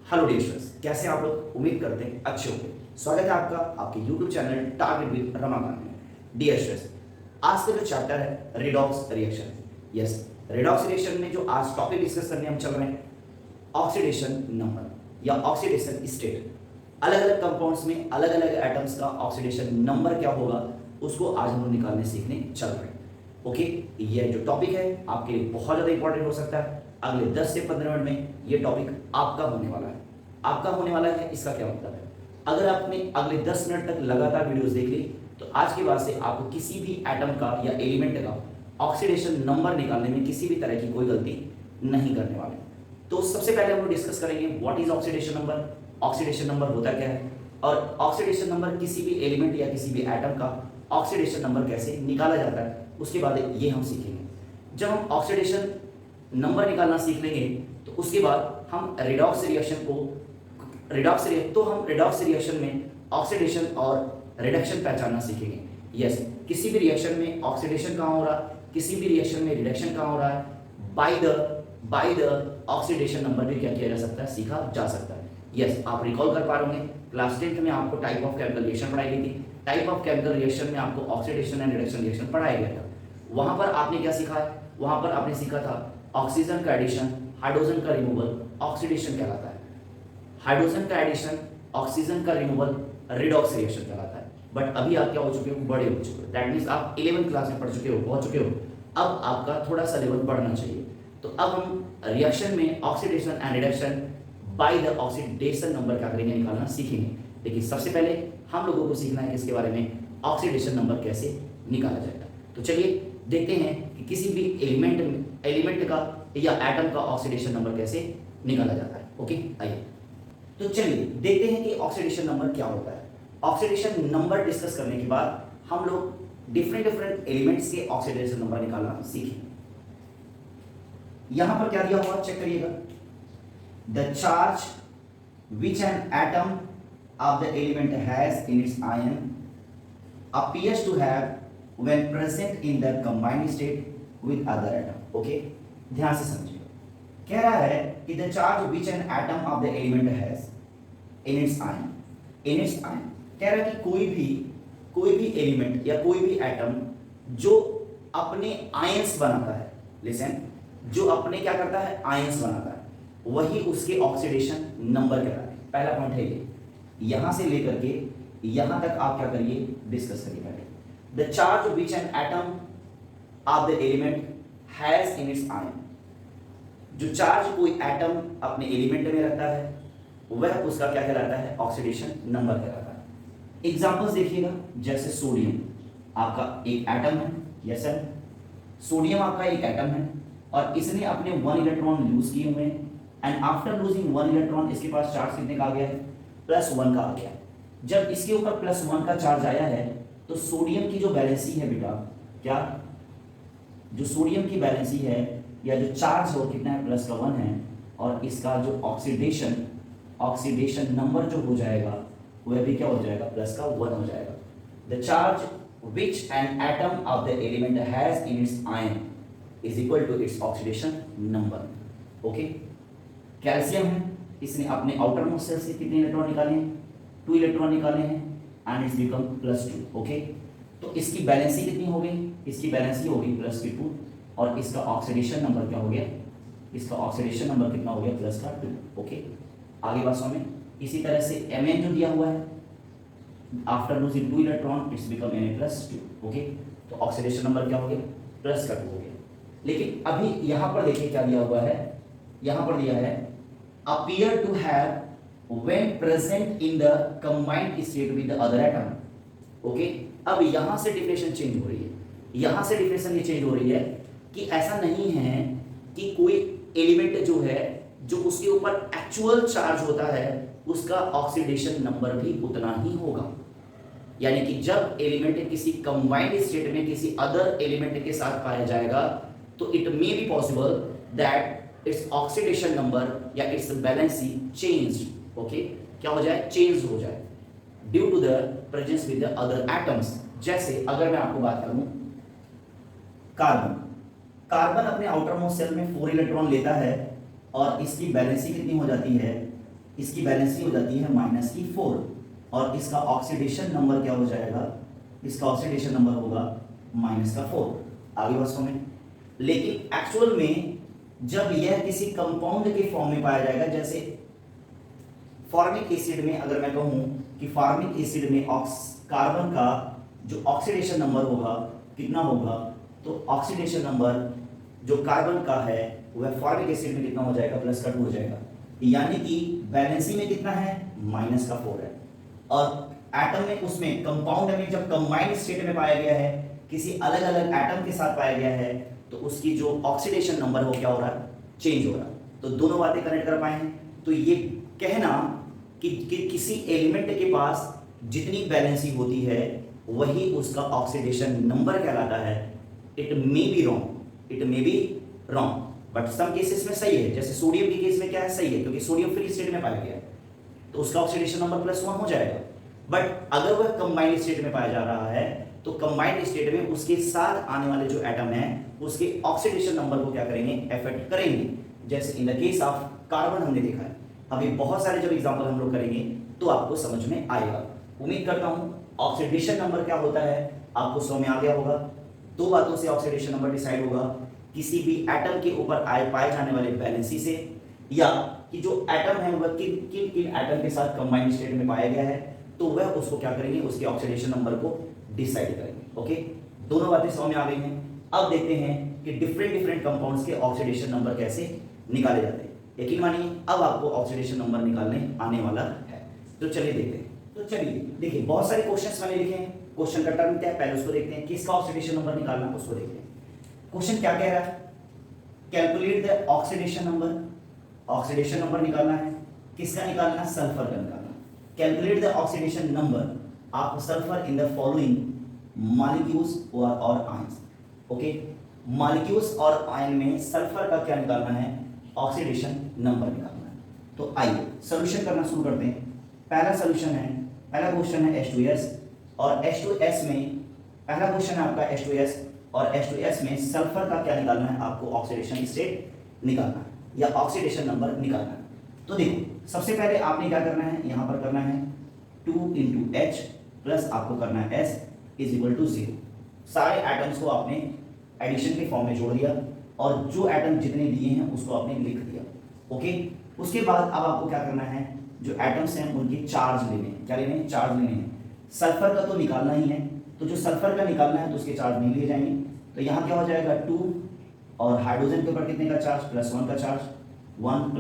Hello dear students, कैसे आप लोग? उम्मीद करते हैं अच्छे होंगे। स्वागत है आपका आपके YouTube channel target with Ramakant में। डियर स्टूडेंट्स, आज का जो चैप्टर है redox reaction. Yes, redox reaction में जो आज टॉपिक डिस्कस करने हम चल रहे हैं, ऑक्सीडेशन नंबर या ऑक्सीडेशन स्टेट। अलग अलग कंपाउंड्स में अलग अलग एटम्स का ऑक्सीडेशन नंबर क्या होगा, उसको आज हम लोग निकालने सीखने चल रहे हैं। ओके, ये जो टॉपिक है आपके लिए बहुत ज़्यादा इंपॉर्टेंट हो सकता है। अगले 10 से 15 मिनट में ये टॉपिक आपका होने वाला है। आपका होने वाला है, इसका क्या मतलब है? अगर आपने अगले 10 मिनट तक लगातार वीडियोस देख ली तो आज के बाद से आपको किसी भी एटम का या एलिमेंट का ऑक्सीडेशन नंबर निकालने में किसी भी तरह की कोई गलती नहीं करने वाले। तो सबसे पहले हम लोग डिस्कस करेंगे what is oxidation number, oxidation number होता क्या है, और ऑक्सीडेशन नंबर किसी भी एलिमेंट या किसी भी एटम का ऑक्सीडेशन नंबर कैसे निकाला जाता है, उसके बाद ये हम सीखेंगे। जब हम ऑक्सीडेशन नंबर निकालना सीख लेंगे तो उसके बाद हम रिडॉक्स रिएक्शन में ऑक्सीडेशन और रिडक्शन पहचानना सीखेंगे। यस, किसी भी रिएक्शन में ऑक्सीडेशन कहाँ हो रहा है, किसी भी रिएक्शन में रिडक्शन कहाँ हो रहा है, बाय द ऑक्सीडेशन नंबर भी क्या किया जा सकता है, सीखा जा सकता है। यस, आप रिकॉल कर पा रहे होंगे क्लास 10th में आपको टाइप ऑफ केमिकल रिएक्शन पढ़ाई गई थी। टाइप ऑफ केमिकल रिएक्शन में आपको ऑक्सीडेशन एंड रिडक्शन रिएक्शन पढ़ाया गया था। वहां पर आपने क्या सीखा है? वहां पर आपने सीखा था ऑक्सीजन का एडिशन, हाइड्रोजन का रिमूवल ऑक्सीडेशन कहलाता है। हाइड्रोजन का एडिशन, ऑक्सीजन का रिमूवल रिडॉक्स रिएक्शन कहलाता है। बट अभी आप क्या हो चुके हो? बड़े हो चुके हो। दैट मीन्स आप 11th क्लास में पढ़ चुके हो, पहुंच चुके हो। अब आपका थोड़ा सा लेवल बढ़ना चाहिए। तो अब हम रिएक्शन में oxidation and reduction by the oxidation number क्या करेंगे, निकालना सीखेंगे। लेकिन सबसे पहले हम लोगों को सीखना है किसके बारे में, ऑक्सीडेशन नंबर कैसे निकाला जाएगा। तो चलिए देखते हैं कि किसी भी एलिमेंट का या एटम का ऑक्सीडेशन नंबर कैसे निकाला जाता है। ओके, आइए तो चलिए देखते हैं कि ऑक्सीडेशन नंबर क्या होता है। ऑक्सीडेशन नंबर डिस्कस करने के बाद हम लोग डिफरेंट एलिमेंट्स के ऑक्सीडेशन नंबर निकालना सीखें। यहां पर क्या दिया हुआ चेक करिएगा। The charge which an atom of the element has in its ion appears to have when present in the combined state with other atom. Okay, ध्यान से समझिए। कह रहा है कि the charge which an atom of the element has in its ion कह रहा है कि कोई भी एलिमेंट या कोई भी एटम जो अपने आयंस बनाता है, लिसन, जो अपने क्या करता है, आयंस बनाता है, वही उसके ऑक्सीडेशन नंबर कहलाते हैं। पहला पॉइंट है ये। यहां से लेकर के यहां तक आप क्या करिए, डिस्कस करिए। The charge which an atom of the element has in its ion, जो चार्ज कोई एटम अपने एलिमेंट में रखता है वह उसका क्या कहलाता है, ऑक्सीडेशन नंबर कहलाता है। एग्जांपल्स देखिएगा, जैसे सोडियम आपका एक एटम है। यस सर, सोडियम आपका एक एटम है और इसने अपने 1 इलेक्ट्रॉन लूज किए हुए हैं एंड आफ्टर लूजिंग 1 इलेक्ट्रॉन इसके पास चार्ज कितने का आ गया है, +1 का आ गया। जब इसके ऊपर +1 का चार्ज आया है तो सोडियम की जो बैलेंसी है बेटा, क्या जो सोडियम की बैलेंसी है या जो चार्ज हो कितना है, +1 है, और इसका जो ऑक्सीडेशन नंबर जो हो जाएगा वह भी क्या हो जाएगा, +1 हो जाएगा। The charge which an atom of the element has in its ion is equal to its oxidation number. Okay, calcium है, इसने अपने आउटर मोस्ट सेल से कितने इलेक्ट्रॉन निकाले हैं, 2 इलेक्ट्रॉन निकाले हैं एंड इट्स बिकम +2। ओके, तो इसकी बैलेंसी कितनी हो गई, इसकी बैलेंसी हो गई +2 और इसका ऑक्सीडेशन नंबर क्या हो गया, इसका ऑक्सीडेशन नंबर कितना हो गया, +2। ओके, आगे बात समझ। इसी तरह से Mn जो दिया हुआ है, after losing 2 electron it's become Na+2। Okay, तो ऑक्सीडेशन नंबर क्या हो गया, +2 हो गया। लेकिन अभी यहां पर देखिए क्या दिया हुआ है, यहां पर दिया है appear to have when present in the combined state with the other atom. Okay, अब यहां से डिफिनेशन चेंज हो रही है। यहां से डिफिनेशन ये चेंज हो रही है कि ऐसा नहीं है कि कोई एलिमेंट जो है, जो उसके ऊपर एक्चुअल चार्ज होता है उसका ऑक्सीडेशन नंबर भी उतना ही होगा। यानी कि जब एलिमेंट किसी कंबाइंड स्टेट में किसी अदर एलिमेंट के साथ पाया जाएगा तो it may be possible that its oxidation number या इट्स बैलेंसी चेंज्ड। ओके, क्या हो जाए, चेंज हो जाए due to the presence with the other atoms. जैसे अगर मैं आपको बात करूं कार्बन अपने आउटर मोस्ट सेल में 4 इलेक्ट्रॉन लेता है और इसकी बैलेंसी कितनी हो जाती है, इसकी वैलेंसी हो जाती है -4 और इसका ऑक्सीडेशन नंबर क्या हो जाएगा, इसका ऑक्सीडेशन नंबर होगा -4। आगे बात समझ। लेकिन एक्चुअल में जब यह किसी कंपाउंड के फॉर्म में पाया जाएगा, जैसे फॉर्मिक एसिड में, अगर मैं कहूं कि फॉर्मिक एसिड में कार्बन का जो ऑक्सीडेशन नंबर होगा कितना होगा, तो ऑक्सीडेशन नंबर जो कार्बन का है वह फॉर्मिक एसिड में कितना हो जाएगा, +2 हो जाएगा। यानी कि वैलेंसी में कितना है, -4 है। और एटम में, उसमें कंपाउंड में जब कंबाइंड स्टेट में पाया गया है, किसी अलग अलग एटम के साथ पाया गया है, तो उसकी जो ऑक्सीडेशन नंबर हो क्या हो रहा है, चेंज हो रहा है। तो दोनों बातें कनेक्ट कर पाए हैं। तो ये कहना कि किसी एलिमेंट के पास जितनी वैलेंसी होती है वही उसका ऑक्सीडेशन नंबर कहलाता है। It may be wrong, it may be wrong, but some cases में सही है। जैसे सोडियम के केस में क्या है, सही है, क्योंकि सोडियम फ्री स्टेट में पाया गया है तो उसका ऑक्सीडेशन नंबर +1 हो जाएगा। बट अगर वह कंबाइंड स्टेट में पाया जा रहा है तो कंबाइंड स्टेट में उसके साथ आने वाले जो एटम हैं उसके ऑक्सीडेशन नंबर को क्या करेंगे, अफेक्ट करेंगे। जैसे in the case of carbon हमने देखा है। अभी बहुत सारे जब एग्जांपल हम लोग करेंगे तो आपको समझ में आएगा। उम्मीद करता हूं ऑक्सीडेशन नंबर क्या होता है आपको समझ में आ गया होगा। दो बातों से ऑक्सीडेशन नंबर डिसाइड होगा, किसी भी एटम के ऊपर पाए जाने वाले वैलेंसी से, या कि जो एटम है वह किन किन एटम के साथ कंबाइंड स्टेट में पाया गया है, तो वह उसको क्या करेंगे, उसके ऑक्सीडेशन नंबर को डिसाइड करेंगे। ओके, दोनों बातें समझ में आ गई हैं। अब देखते हैं कि डिफरेंट कंपाउंड्स के ऑक्सीडेशन नंबर कैसे निकाले जाते हैं। यकीन मानिए अब आपको ऑक्सीडेशन नंबर निकालने आने वाला है। तो चलिए देखते हैं। तो चलिए देखिए, बहुत सारे क्वेश्चंस मैंने लिखे हैं। क्वेश्चन का टर्म क्या है, पहले उसको देखते हैं, किसका ऑक्सीडेशन नंबर निकालना है उसको देखते हैं। क्वेश्चन क्या कह रहा है, calculate the oxidation number. Oxidation number निकालना है, किसका निकालना है, सल्फर का निकालना। Calculate the oxidation number of sulphur in the following molecules और आयंस। ओके, मॉलिक्यूल्स और आयन में सल्फर का क्या निकालना है, ऑक्सीडेशन नंबर निकालना है। तो आइए सॉल्यूशन करना शुरू करते हैं। पहला सॉल्यूशन है, पहला क्वेश्चन है H2S, और H2S में पहला क्वेश्चन है आपका H2S, और H2S में सल्फर का क्या निकालना है, आपको ऑक्सीडेशन स्टेट निकालना है या ऑक्सीडेशन नंबर निकालना है। तो देखो सबसे पहले आपने क्या करना है, यहाँ पर करना है 2 × H प्लस आपको करना है S = 0। सारे एटम्स को आपने एडिशन के फॉर्म में जोड़ दिया और जो एटम जितने दिए हैं उसको आपने लिख दिया। ओके, उसके बाद अब आपको क्या करना है, जो एटम्स हैं उनके चार्ज लेने हैं। क्या लेने हैं, चार्ज लेने हैं। सल्फर का तो निकालना ही है, तो जो सल्फर का निकालना है तो उसके चार्ज नहीं लिए जाएंगे। तो यहाँ क्या हो जाएगा 2, और हाइड्रोजन के ऊपर कितने का चार्ज, +1 का चार्ज, 1 +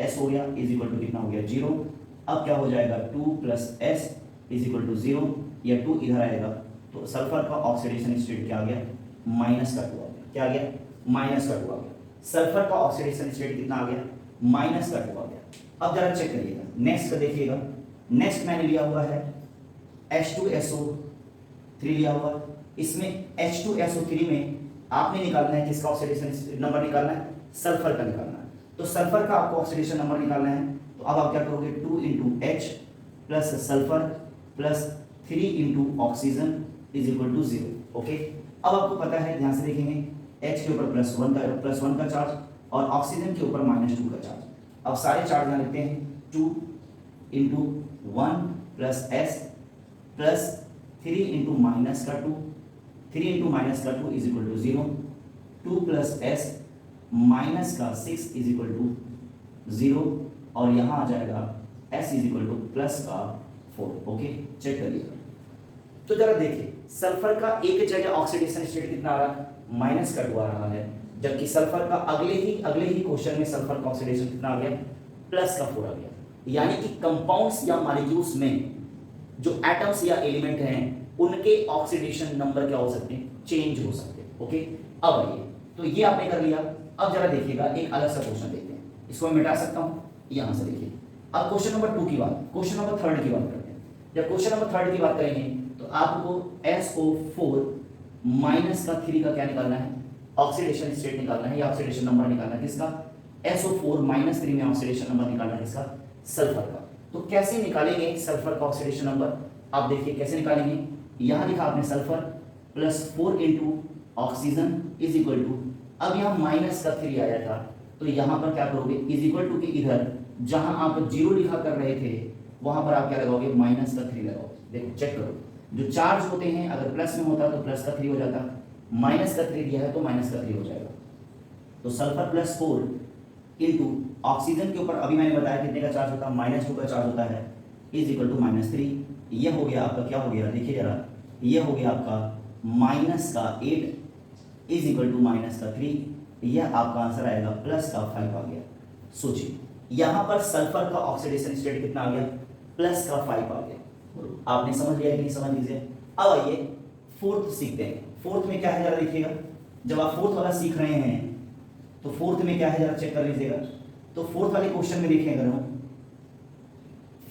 S हो गया = कितना हो गया, 0। अब क्या हो जाएगा 2 + S = 0, या 2 इधर आएगा तो सल्फर का ऑक्सीडेशन स्टेट क्या आ गया, -2 आ गया। क्या आ गया, -2 आ गया। सल्फर का ऑक्सीडेशन स्टेट कितना आ गया, -2 आ गया। अब जरा चेक करिएगा, नेक्स्ट का देखिएगा। नेक्स्ट मैंने लिया हुआ है H2SO3 लिया हुआ। इसमें H2SO3 में आपने निकालना है किसका ऑक्सीडेशन नंबर निकालना है, सल्फर का निकालना है। तो सल्फर का आपको ऑक्सीडेशन नंबर निकालना है, तो अब आप क्या करोगे, 2 × H plus sulphur plus 3 × oxygen = 0। Okay, अब आपको पता है, ध्यान से देखेंगे, H के ऊपर +1 का चार्ज और ऑक्सीजन के ऊपर -2 का चार्ज। अब सारे चार्ज यहाँ लिखते हैं, 2 × 1 + S प्लस 3 × -2, 3 × -2 = 0, 2 + S -6 = 0, और यहाँ आ जाएगा S = +4। ओके, चेक करिए। तो जरा देखिए, सल्फर का एक जगह ऑक्सीडेशन स्टेट कितना आ रहा है, -2 आ रहा है, जबकि सल्फर का अगले ही क्वेश्चन में सल्फर का ऑक्सीडेशन कितना आ गया, +4 आ गया। यानी कि कंपाउंड्स या मॉलिक्यूल्स में जो एटम्स या एलिमेंट हैं उनके ऑक्सीडेशन नंबर क्या हो सकते हैं, चेंज हो सकते हैं। ओके, अब आइए, तो ये आपने कर लिया। अब जरा देखिएगा, एक अलग सा क्वेश्चन देखते हैं, इसको मैं मिटा सकता हूं, यहां से देखिए। अब क्वेश्चन नंबर 2 की बात, क्वेश्चन नंबर 3 की बात करते हैं। जब क्वेश्चन नंबर 3 की बात करेंगे तो आपको SO4 -3 का क्या निकालना है, ऑक्सीडेशन स्टेट निकालना है या ऑक्सीडेशन नंबर निकालना है। किसका, SO4 -3 में ऑक्सीडेशन नंबर निकालना है किसका, सल्फर का। तो कैसे निकालेंगे सल्फर का ऑक्सीडेशन नंबर, आप देखिए कैसे निकालेंगे। यहां लिखा आपने सल्फर +4 × ऑक्सीजन = अब यहाँ -3 आया था, तो यहाँ पर क्या करोगे, = के इधर जहां आप 0 लिखा कर रहे थे वहां पर आप क्या लगाओगे, -3 लगाओगे। देखो चेक करो, जो चार्ज होते हैं अगर प्लस में होता तो +3 हो जाता, -3 दिया है तो -3 हो जाएगा। तो सल्फर +4 इंटू ऑक्सीजन के ऊपर अभी मैंने बताया कितने का चार्ज होता है, -2 का चार्ज होता है, इज इक्वल टू -3। ये हो गया आपका, क्या हो गया देखिए जरा, ये हो गया आपका -8 इज इक्वल टू -3। यह आपका आंसर आएगा +5 आ गया। सोचिए यहां पर सल्फर का ऑक्सीडेशन स्टेट कितना आ गया, +5 आ गया। आपने समझ लिया कि नहीं, समझ लीजिए। अब आइए फोर्थ सीखते हैं। फोर्थ में क्या है जरा देखिएगा, जब आप फोर्थ वाला सीख रहे हैं तो फोर्थ में क्या है जरा चेक कर लीजिएगा। तो फोर्थ वाले क्वेश्चन में देखिए, अगर हम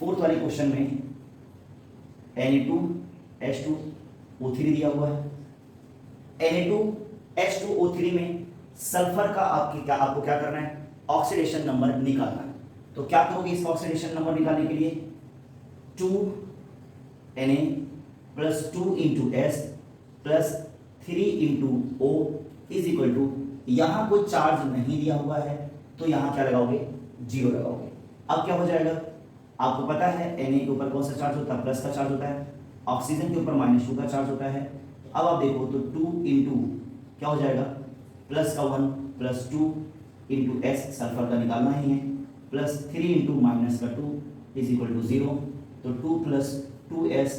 फोर्थ वाले क्वेश्चन में Na2H2O3 दिया हुआ है। Na2H2O3 में सल्फर का आपको क्या करना है, ऑक्सीडेशन नंबर निकालना है। तो क्या करोगे इसका ऑक्सीडेशन नंबर निकालने के लिए, 2Na plus 2 into S plus 3 into O is equal to, यहां कोई चार्ज नहीं दिया हुआ है तो यहां क्या लगाओगे, 0 लगाओगे। अब क्या हो जाएगा, आपको पता है Na के ऊपर कौन सा चार्ज होता है, प्लस का चार्ज होता है, ऑक्सीजन के ऊपर -2 का चार्ज होता है। अब आप देखो तो 2 इंटू क्या हो जाएगा, प्लस का 1 प्लस 2 इंटू एस सल्फर का निकालना ही है, प्लस 3 इंटू माइनस का 2 इज इक्वल टू 0। तो 2 plus 2s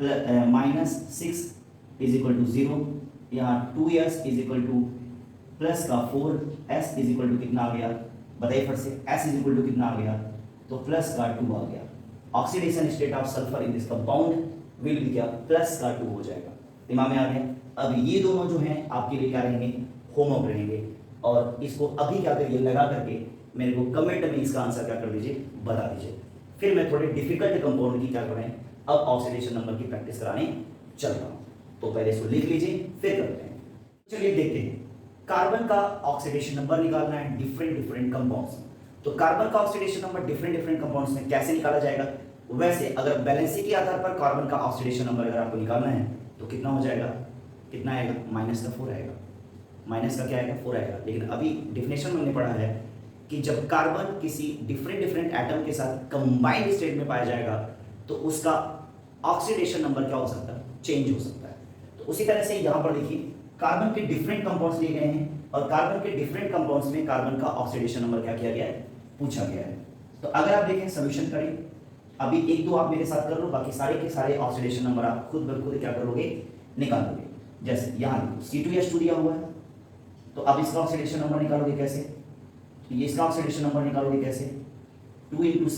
-6 is equal to 0। यहाँ 2s is equal to plus का 4s इज इक्वल टू कितना आ गया, बताइए फट से, s इज इक्वल टू कितना आ गया, तो प्लस का 2 आ गया। Oxidation state of sulphur in this compound will be क्या, प्लस का 2 हो जाएगा। दिमाग में आ गया। अब ये दोनों जो हैं आपके लिए क्या रहेंगे, होमवर्क रहेंगे। और इसको अभी क्या करिए, लगा करके मेरे को कमेंट में इसका आंसर क्या कर दीजिए, बता दीजिए। फिर मैं थोड़े डिफिकल्ट कंपाउंड की क्या करें, अब ऑक्सीडेशन नंबर की प्रैक्टिस कराने चल रहा हूँ। तो पहले इसको लिख लीजिए फिर करते हैं। चलिए देखते हैं, कार्बन का ऑक्सीडेशन नंबर निकालना है डिफरेंट कंपाउंड्स। तो कार्बन का ऑक्सीडेशन नंबर डिफरेंट कंपाउंड्स में कैसे निकाला जाएगा, वैसे अगर बैलेंसी के आधार पर कार्बन का ऑक्सीडेशन नंबर अगर आपको निकालना है तो कितना हो जाएगा, कितना आएगा, -4 आएगा। माइनस का क्या आएगा, 4 आएगा। लेकिन अभी डिफिनेशन में हमने पढ़ा है कि जब कार्बन किसी डिफरेंट एटम के साथ कंबाइंड स्टेट में पाया जाएगा तो उसका ऑक्सीडेशन नंबर क्या हो सकता है, चेंज हो सकता है। तो उसी तरह से यहाँ पर देखिए कार्बन के डिफरेंट कंपाउंड्स लिए गए हैं और कार्बन के डिफरेंट कंपाउंड्स में कार्बन का ऑक्सीडेशन नंबर क्या किया गया है, पूछा गया है। तो अगर आप देखें सोल्यूशन करें, अभी 1-2 आप मेरे साथ कर लो, बाकी सारे के सारे ऑक्सीडेशन नंबर आप खुद ब खुद क्या करोगे, निकालोगे। जैसे यहाँ C2H2 दिया हुआ है, तो अब इसका ऑक्सीडेशन नंबर निकालोगे कैसे, तो ये इसका ऑक्सीडेशन नंबर निकालोगे कैसे, 2 into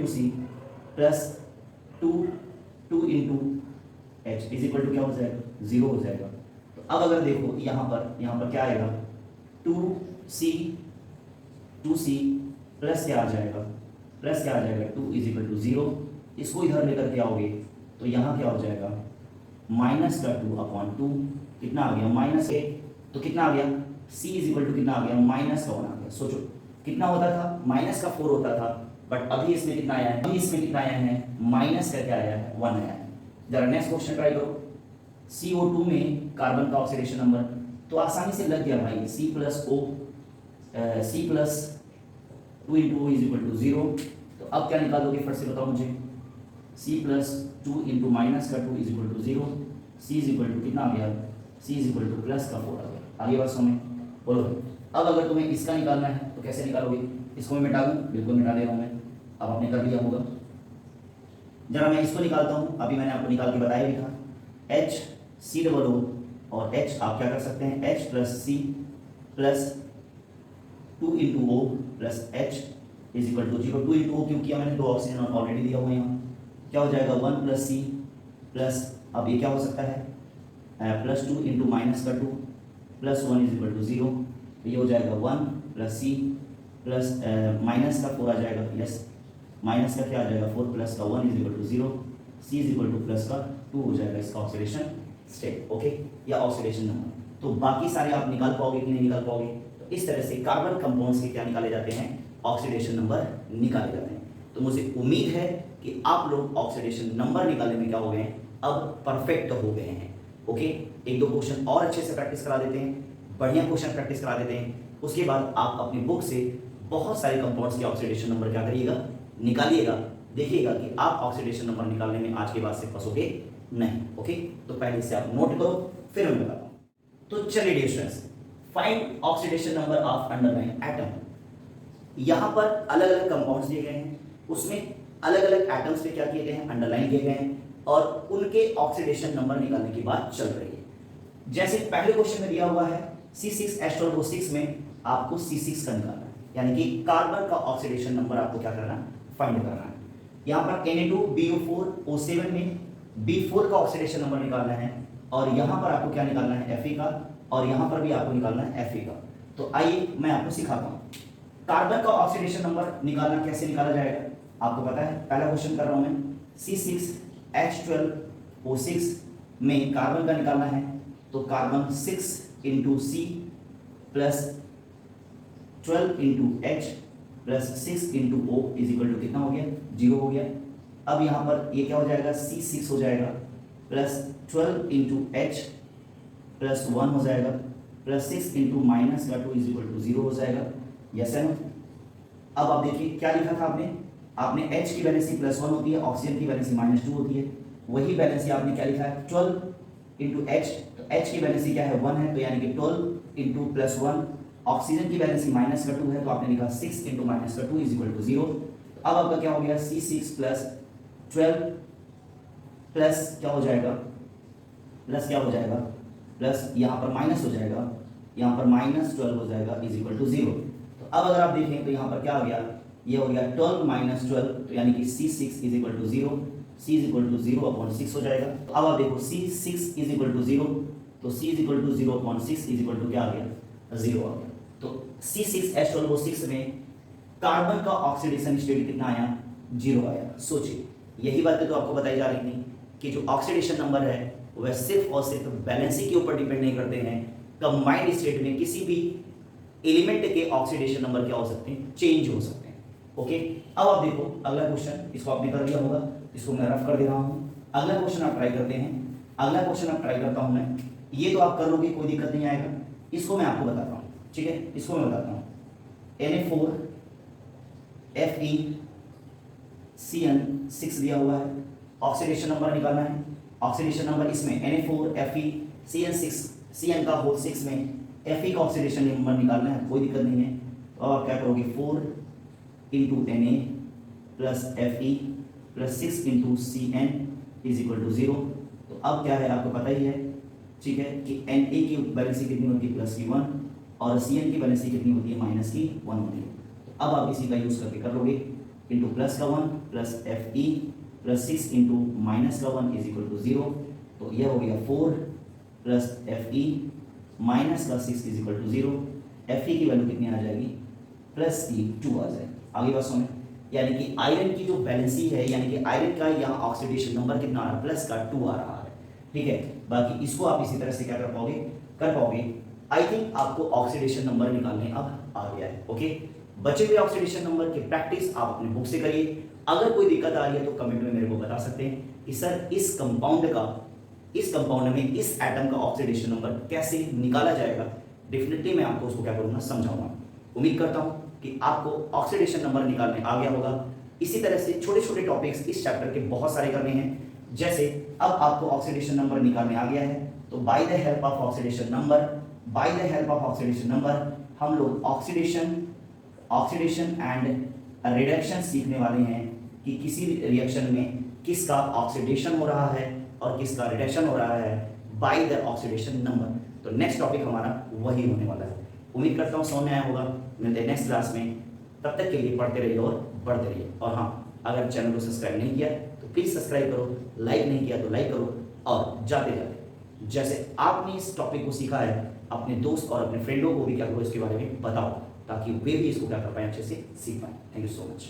C plus 2 into H is equal to क्या हो जाएगा, 0 हो जाएगा। तो अब अगर देखो यहाँ पर क्या आएगा, 2c प्लस क्या आ जाएगा, 2 इज इक्वल टू 0। इसको इधर लेकर के आओगे तो यहाँ क्या हो जाएगा, -2/2 कितना आ गया, -a, तो कितना आ गया, c इज इक्वल टू कितना आ गया, -1 आ गया। सोचो कितना होता था, -4 होता था, बट अभी इसमें कितना आया है, माइनस का क्या आया है, 1 आया है। जरा नेक्स्ट क्वेश्चन ट्राई करो, CO2 में कार्बन का ऑक्सीडेशन नंबर, तो आसानी से लग गया भाई, C plus 2 into O is equal to 0। तो अब क्या निकालोगे फिर से बताओ मुझे, C प्लस 2 इंटू माइनस का 2 is equal to 0, C is equal to कितना आ गया, C is equal to plus का 4 आ गया। आगे बात समझ बोलो। अब अगर तुम्हें इसका निकालना है तो कैसे निकालोगे, इसको मैं मिटा दूँ, बिल्कुल मिटा दे रहा हूँ मैं, अब आपने कर लिया होगा। जरा मैं इसको निकालता हूँ, अभी मैंने आपको निकाल के बताया भी था, HCOO और H आप क्या कर सकते हैं, H plus C plus 2 into O plus H is equal to 0। 2 into O क्यों किया मैंने, 2 ऑक्सीजन ऑलरेडी दिया हुआ है यहाँ, क्या हो जाएगा 1 प्लस C प्लस, अब ये क्या हो सकता है, प्लस 2 इंटू माइनस का 2 प्लस 1 इज इक्वल टू 0। ये हो जाएगा 1 प्लस C प्लस माइनस का 4 आ जाएगा, यस माइनस का क्या आ जाएगा 4 प्लस का 1 is equal to 0, C is equal to plus का 2 हो जाएगा इसका ऑक्सीडेशन स्टेट, ओके, या ऑक्सीडेशन नंबर। तो बाकी सारे आप निकाल पाओगे कि नहीं निकाल पाओगे। तो इस तरह से कार्बन कंपाउंड्स के क्या निकाले जाते हैं, ऑक्सीडेशन नंबर निकाले जाते हैं। तो मुझे उम्मीद है कि आप लोग ऑक्सीडेशन नंबर निकालने में क्या हो गए हैं, अब परफेक्ट हो गए हैं। ओके, 1-2 क्वेश्चन और अच्छे से प्रैक्टिस करा देते हैं, बढ़िया क्वेश्चन प्रैक्टिस करा देते हैं, उसके बाद आप अपनी बुक से बहुत सारे कंपाउंड्स के ऑक्सीडेशन नंबर क्या करिएगा, निकालिएगा। देखिएगा कि आप ऑक्सीडेशन नंबर निकालने में आज के बाद से फंसोगे नहीं। ओके, तो पहले से आप नोट करो, फिर मैं बताता हूँ। तो चलिए dear students, find oxidation number of underline atom. यहाँ पर अलग अलग कंपाउंड्स दिए गए हैं, उसमें अलग अलग एटम्स पे क्या किए गए हैं, अंडरलाइन किए गए हैं, और उनके ऑक्सीडेशन नंबर निकालने की बात चल रही है। जैसे पहले क्वेश्चन में दिया हुआ है C6H12O6 में आपको C6 का निकालना है, यानी कि कार्बन का ऑक्सीडेशन नंबर आपको क्या करना है, फाइंड करना है। यहाँ पर Na2BO4O7 में B4 का ऑक्सीडेशन नंबर निकालना है, और यहाँ पर आपको क्या निकालना है, Fe का, और यहाँ पर भी आपको निकालना है Fe का। तो आइए मैं आपको सिखाता हूँ। कार्बन का ऑक्सीडेशन नंबर निकालना कैसे निकाला जाएगा, आपको पता है। पहला क्वेश्चन कर रहा हूँ मैं, C6H12O6 में कार्बन का निकालना है, तो carbon 6 into C plus 12 into H plus 6 into O is equal to कितना हो गया, 0 हो गया। अब यहाँ पर ये क्या हो जाएगा, C6 हो जाएगा प्लस 12 इंटू H प्लस 1 हो जाएगा प्लस 6 इंटू माइनस का 2 इज इक्वल टू 0 हो जाएगा। यस है ना। अब आप देखिए क्या लिखा था आपने H की वैलेंसी प्लस 1 होती है, ऑक्सीजन की वैलेंसी -2 होती है। वही वैलेंसी आपने क्या लिखा है, 12 इंटू H, तो H की वैलेंसी क्या है, 1 है, तो यानी कि 12 इंटू प्लस 1। ऑक्सीजन की वैलेंसी -2 है, तो आपने लिखा 6 इंटू -2 इज इक्वल टू 0। अब आपका क्या हो गया, C6 प्लस 12 प्लस क्या हो जाएगा, प्लस क्या हो जाएगा, प्लस यहाँ पर माइनस हो जाएगा, यहाँ पर -12 हो जाएगा इज इक्वल टू 0। तो अब अगर आप देखें तो यहाँ पर क्या आ गया, ये हो गया 12 माइनस 12, तो यानी कि C6 is equal to 0, C is equal to 0/6 हो जाएगा। तो अब आप देखो C6 इज इक्वल टू 0, तो C is equal to 0/6 is equal to क्या आ गया, 0 आ गया। तो C6H12O6 में कार्बन का ऑक्सीडेशन स्टेट कितना आया, 0 आया। सोचिए, यही बातें तो आपको बताई जा रही थी कि जो ऑक्सीडेशन नंबर है वह सिर्फ और सिर्फ बैलेंसिंग के ऊपर डिपेंड नहीं करते हैं। कंबाइंड स्टेट में किसी भी एलिमेंट के ऑक्सीडेशन नंबर क्या हो सकते हैं, चेंज हो सकते हैं। ओके, अब आप देखो अगला क्वेश्चन, इसको आपने कर लिया होगा, इसको मैं रफ कर दे रहा हूँ। अगला क्वेश्चन आप ट्राई करते हैं, अगला क्वेश्चन आप ट्राई करता हूँ मैं, ये तो आप कर लोगे, कोई दिक्कत नहीं आएगा। इसको मैं आपको बताता हूँ, ठीक है, इसको मैं बताता हूँ। Na4FeCN6 दिया हुआ है, ऑक्सीडेशन नंबर निकालना है। ऑक्सीडेशन नंबर इसमें Na4FeCN6, CN का होल 6 में Fe का ऑक्सीडेशन नंबर निकालना है, कोई दिक्कत नहीं है। तो आप क्या करोगे, 4 into Na plus Fe plus 6 into CN is equal to 0। तो अब क्या है आपको पता ही है, ठीक है, कि Na की वैलेंसी कितनी होती है, प्लस की 1, और CN की वैलेंसी कितनी होती है, माइनस की 1 होती है। तो अब आप इसी का यूज करके कर लोगे, इंटू प्लस का 1 plus Fe plus 6 into minus का 1 इज इक्वल टू 0। तो यह हो गया 4 प्लस Fe माइनस का 6 इज इक्वल टू 0। Fe की वैल्यू कितनी आ जाएगी, प्लस की 2 आ जाएगी। आगे बात सुने, यानी कि आयरन की जो बैलेंसी है, यानी कि आयरन का यहाँ ऑक्सीडेशन नंबर कितना आ रहा है, प्लस का 2 आ रहा है, ठीक है। बाकी इसको आप इसी तरह से क्या कर पाओगे। आई थिंक आपको ऑक्सीडेशन नंबर निकालने अब आ गया है। ओके, बचे हुए ऑक्सीडेशन नंबर की प्रैक्टिस आप अपने बुक से करिए। अगर कोई दिक्कत आ रही है तो कमेंट में मेरे को बता सकते हैं कि सर इस कंपाउंड में इस एटम का ऑक्सीडेशन नंबर कैसे निकाला जाएगा। डेफिनेटली मैं आपको उसको क्या करूँगा, समझाऊंगा। उम्मीद करता हूँ कि आपको ऑक्सीडेशन नंबर निकालने आ गया होगा। इसी तरह से छोटे छोटे टॉपिक्स इस चैप्टर के बहुत सारे करने हैं। जैसे अब आपको ऑक्सीडेशन नंबर निकालने आ गया है, तो by the help of oxidation number हम लोग ऑक्सीडेशन एंड रिडक्शन सीखने वाले हैं कि किसी रिएक्शन में किसका ऑक्सीडेशन हो रहा है और किसका रिडक्शन हो रहा है बाय द ऑक्सीडेशन नंबर। तो नेक्स्ट टॉपिक हमारा वही होने वाला है। उम्मीद करता हूँ समझ में आया होगा। मिलते हैं नेक्स्ट क्लास में, तब तक के लिए पढ़ते रहिए और बढ़ते रहिए। और हाँ, अगर चैनल को सब्सक्राइब नहीं किया तो प्लीज़ सब्सक्राइब करो, लाइक नहीं किया तो लाइक करो, और जाते जाते जैसे आपने इस टॉपिक को सीखा है अपने दोस्त और अपने फ्रेंडों को भी क्या करो इसके बारे में बताओ, ताकि वे भी इसको क्या कर पाए, अच्छे से सीख पाए। Thank you so much.